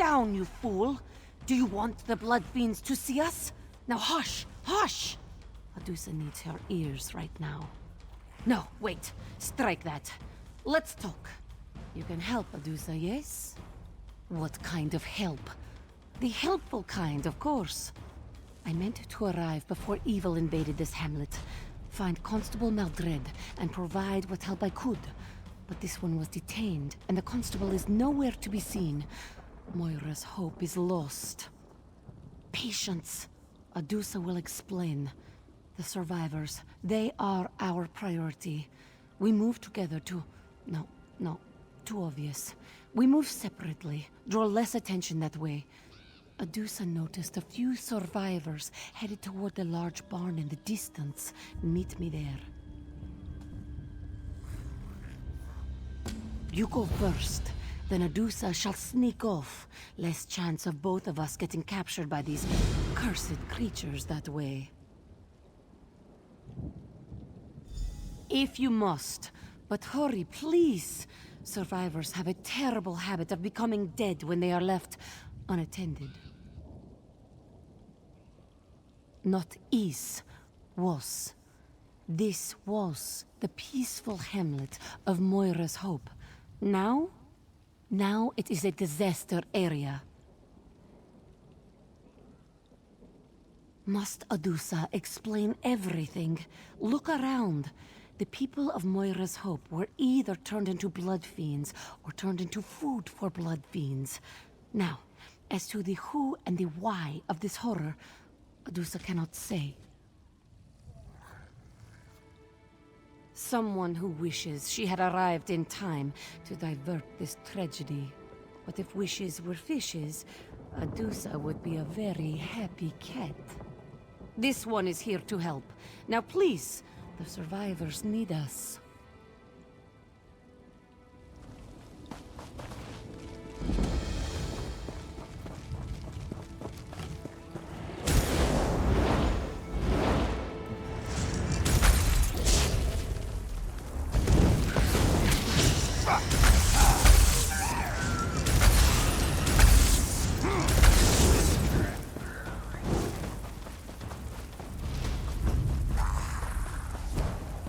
down, you fool! Do you want the blood fiends to see us? Now hush! Hush! Adusa needs her ears right now. No, wait. Strike that. Let's talk. You can help, Adusa, yes? What kind of help? The helpful kind, of course. I meant to arrive before evil invaded this hamlet, find Constable Maldred, and provide what help I could. But this one was detained, and the constable is nowhere to be seen. Moira's hope is lost. Patience. Adusa will explain. The survivors, they are our priority. We move together to... No, too obvious. We move separately, draw less attention that way. Adusa noticed a few survivors headed toward the large barn in the distance. Meet me there. You go first, then Adusa shall sneak off. Less chance of both of us getting captured by these cursed creatures that way. If you must, but hurry, please. Survivors have a terrible habit of becoming dead when they are left unattended. Not is, was. This was the peaceful hamlet of Moira's Hope. Now it is a disaster area. Must Adusa explain everything? Look around. The people of Moira's Hope were either turned into blood fiends or turned into food for blood fiends. Now, as to the who and the why of this horror, Adusa cannot say. Someone who wishes she had arrived in time to divert this tragedy. But if wishes were fishes, Adusa would be a very happy cat. This one is here to help. Now please, the survivors need us.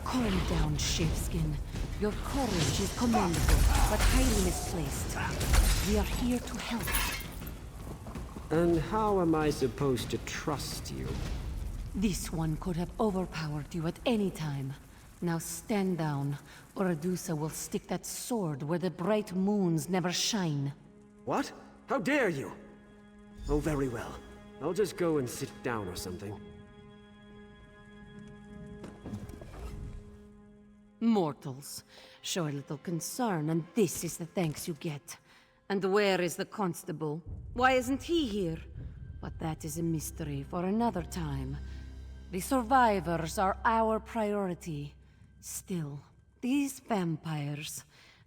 Calm down, Sheepskin. Your courage is commendable, but highly misplaced. We are here to help. And how am I supposed to trust you? This one could have overpowered you at any time. Now stand down, or Adusa will stick that sword where the bright moons never shine. What? How dare you? Oh, very well. I'll just go and sit down or something. Mortals, show a little concern, and this is the thanks you get. And where is the constable? Why isn't he here? But that is a mystery for another time. The survivors are our priority. Still, these vampires,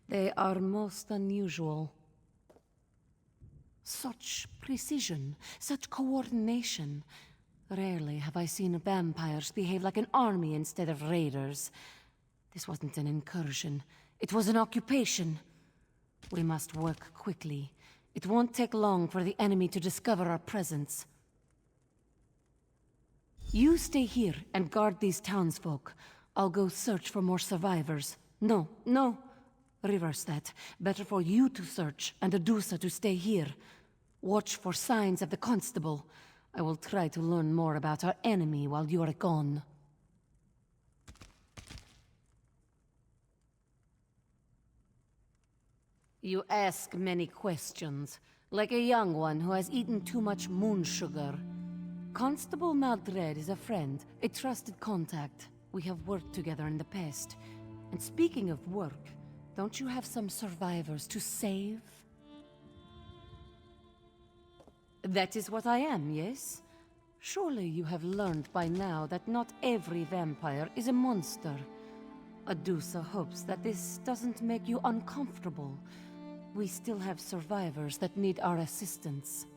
they are most unusual. Such precision, such coordination. Rarely have I seen vampires behave like an army instead of raiders. This wasn't an incursion. It was an occupation. We must work quickly. It won't take long for the enemy to discover our presence. You stay here and guard these townsfolk. I'll go search for more survivors. No. Reverse that. Better for you to search and Adusa to stay here. Watch for signs of the constable. I will try to learn more about our enemy while you are gone. You ask many questions, like a young one who has eaten too much moon sugar. Constable Maldred is a friend, a trusted contact. We have worked together in the past. And speaking of work, don't you have some survivors to save? That is what I am, yes? Surely you have learned by now that not every vampire is a monster. Adusa hopes that this doesn't make you uncomfortable. We still have survivors that need our assistance.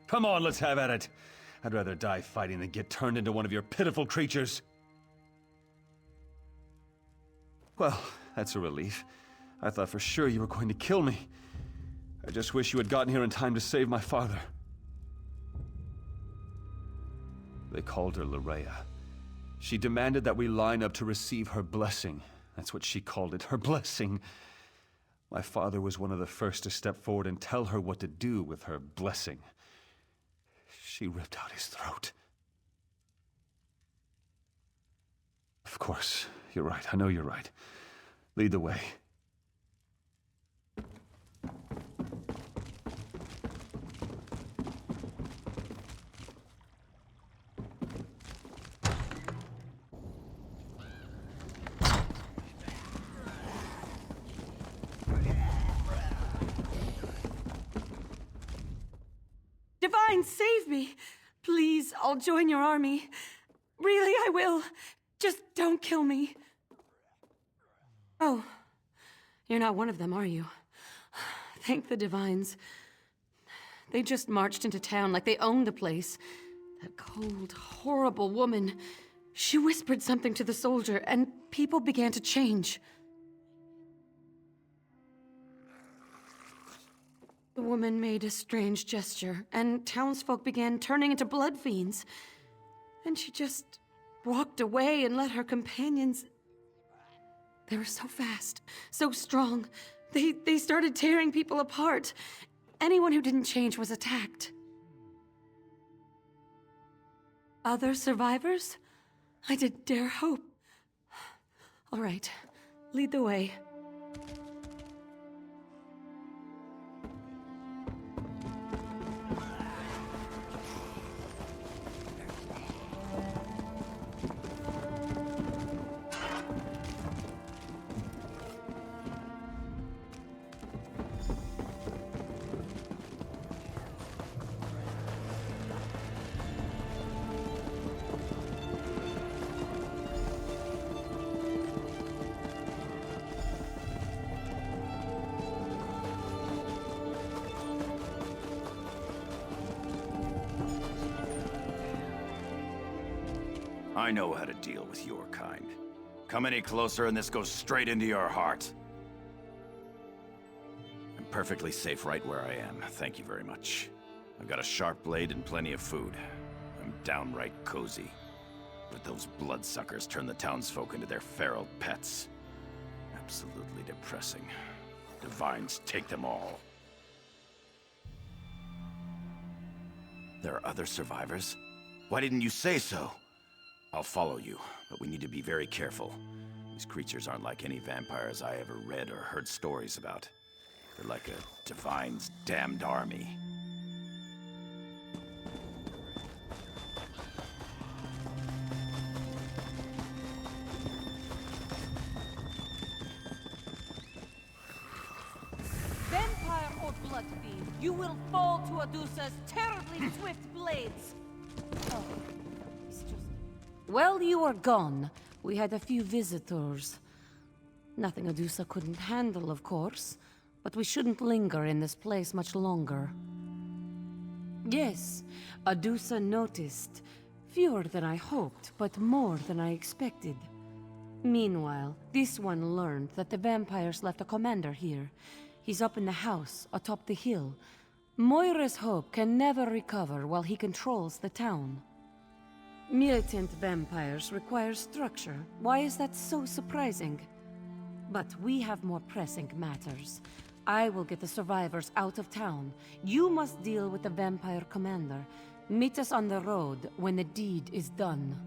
Come on, let's have at it. I'd rather die fighting than get turned into one of your pitiful creatures. Well, that's a relief. I thought for sure you were going to kill me. I just wish you had gotten here in time to save my father. They called her Larea. She demanded that we line up to receive her blessing. That's what she called it, her blessing. My father was one of the first to step forward and tell her what to do with her blessing. She ripped out his throat. Of course, you're right. I know you're right. Lead the way. Divine, save me! Please, I'll join your army. Really, I will. Just don't kill me. Oh, you're not one of them, are you? Thank the Divines. They just marched into town like they owned the place. That cold, horrible woman. She whispered something to the soldier, and people began to change. The woman made a strange gesture, and townsfolk began turning into blood fiends. Then she just walked away and let her companions... They were so fast, so strong. They started tearing people apart. Anyone who didn't change was attacked. Other survivors? I didn't dare hope. All right, lead the way. I know how to deal with your kind. Come any closer and this goes straight into your heart. I'm perfectly safe right where I am, thank you very much. I've got a sharp blade and plenty of food. I'm downright cozy. But those bloodsuckers turn the townsfolk into their feral pets. Absolutely depressing. Divines take them all. There are other survivors? Why didn't you say so? I'll follow you, but we need to be very careful. These creatures aren't like any vampires I ever read or heard stories about. They're like a Divine's damned army. Vampire or blood fiend, you will fall to Adusa's terribly swift blades. Oh, it's just... Well, you are gone. We had a few visitors. Nothing Adusa couldn't handle, of course. But we shouldn't linger in this place much longer. Yes, Adusa noticed. Fewer than I hoped, but more than I expected. Meanwhile, this one learned that the vampires left a commander here. He's up in the house, atop the hill. Moira's hope can never recover while he controls the town. Militant vampires require structure. Why is that so surprising? But we have more pressing matters. I will get the survivors out of town. You must deal with the vampire commander. Meet us on the road when the deed is done.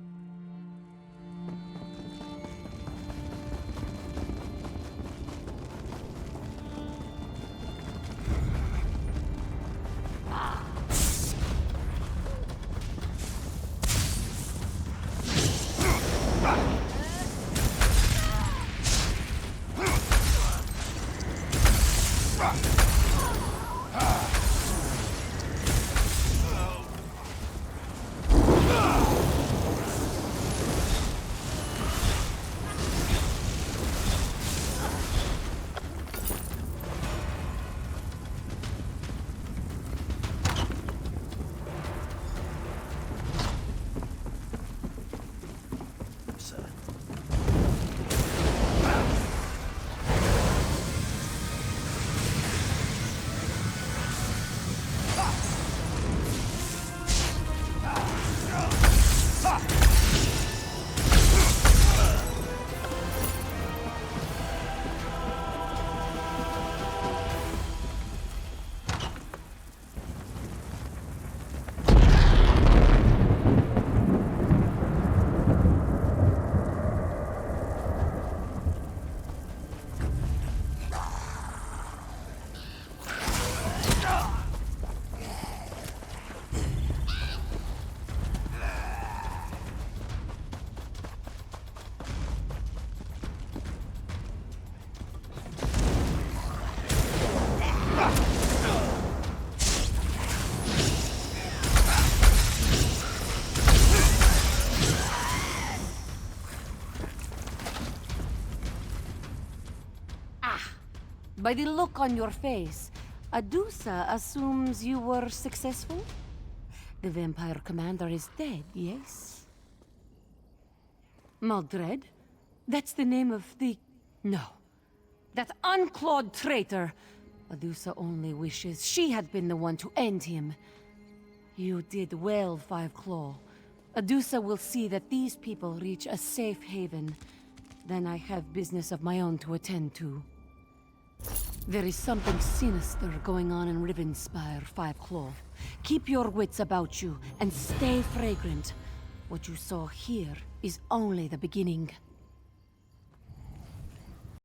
By the look on your face, Adusa assumes you were successful? The vampire commander is dead, yes? Maldred? That's the name of the... No. That unclawed traitor! Adusa only wishes she had been the one to end him. You did well, Five Claw. Adusa will see that these people reach a safe haven. Then I have business of my own to attend to. There is something sinister going on in Rivenspire, Five Claw. Keep your wits about you, and stay fragrant. What you saw here is only the beginning.